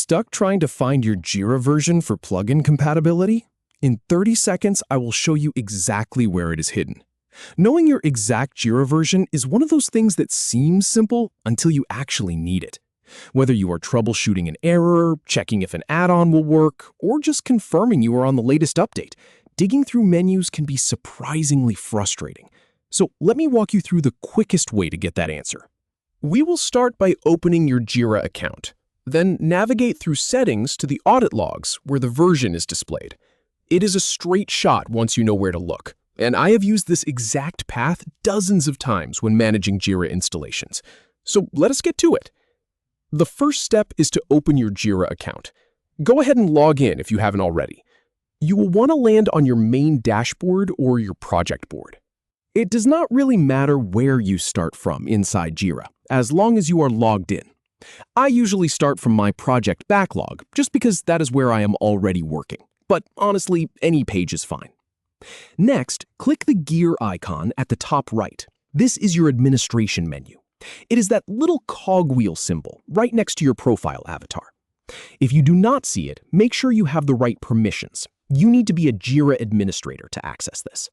Stuck trying to find your Jira version for plugin compatibility? In 30 seconds, I will show you exactly where it is hidden. Knowing your exact Jira version is one of those things that seems simple until you actually need it. Whether you are troubleshooting an error, checking if an add-on will work, or just confirming you are on the latest update, digging through menus can be surprisingly frustrating. So let me walk you through the quickest way to get that answer. We will start by opening your Jira account. Then navigate through Settings to the Audit logs where the version is displayed. It is a straight shot once you know where to look, and I have used this exact path dozens of times when managing Jira installations. So let us get to it. The first step is to open your Jira account. Go ahead and log in if you haven't already. You will want to land on your main dashboard or your project board. It does not really matter where you start from inside Jira, as long as you are logged in. I usually start from my project backlog, just because that is where I am already working. But honestly, any page is fine. Next, click the gear icon at the top right. This is your administration menu. It is that little cogwheel symbol right next to your profile avatar. If you do not see it, make sure you have the right permissions. You need to be a Jira administrator to access this.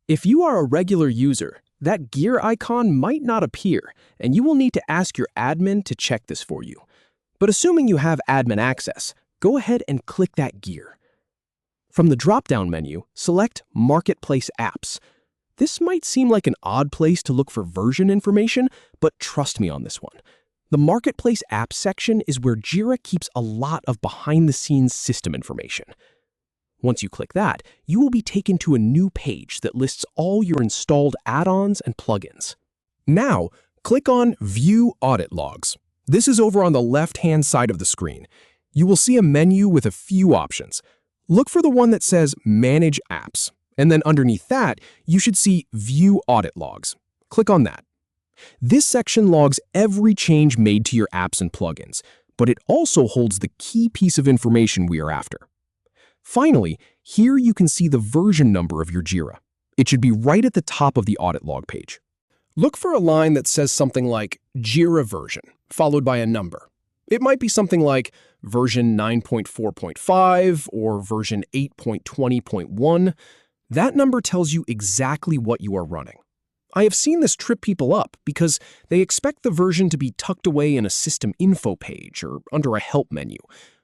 If you are a regular user, that gear icon might not appear, and you will need to ask your admin to check this for you. But assuming you have admin access, go ahead and click that gear. From the drop-down menu, select Marketplace Apps. This might seem like an odd place to look for version information, but trust me on this one. The Marketplace Apps section is where Jira keeps a lot of behind-the-scenes system information. Once you click that, you will be taken to a new page that lists all your installed add-ons and plugins. Now, click on View Audit Logs. This is over on the left-hand side of the screen. You will see a menu with a few options. Look for the one that says Manage Apps, and then underneath that, you should see View Audit Logs. Click on that. This section logs every change made to your apps and plugins, but it also holds the key piece of information we are after. Finally, here you can see the version number of your Jira. It should be right at the top of the audit log page. Look for a line that says something like Jira version, followed by a number. It might be something like version 9.4.5 or version 8.20.1. That number tells you exactly what you are running. I have seen this trip people up because they expect the version to be tucked away in a system info page or under a help menu.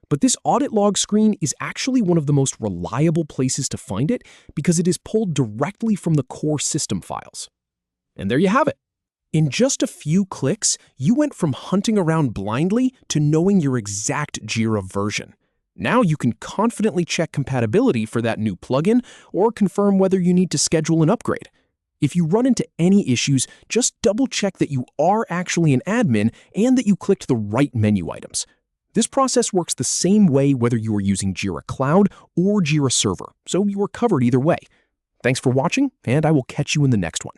But this audit log screen is actually one of the most reliable places to find it because it is pulled directly from the core system files. And there you have it. In just a few clicks, you went from hunting around blindly to knowing your exact Jira version. Now you can confidently check compatibility for that new plugin or confirm whether you need to schedule an upgrade. If you run into any issues, just double-check that you are actually an admin and that you clicked the right menu items. This process works the same way whether you are using Jira Cloud or Jira Server, so you are covered either way. Thanks for watching, and I will catch you in the next one.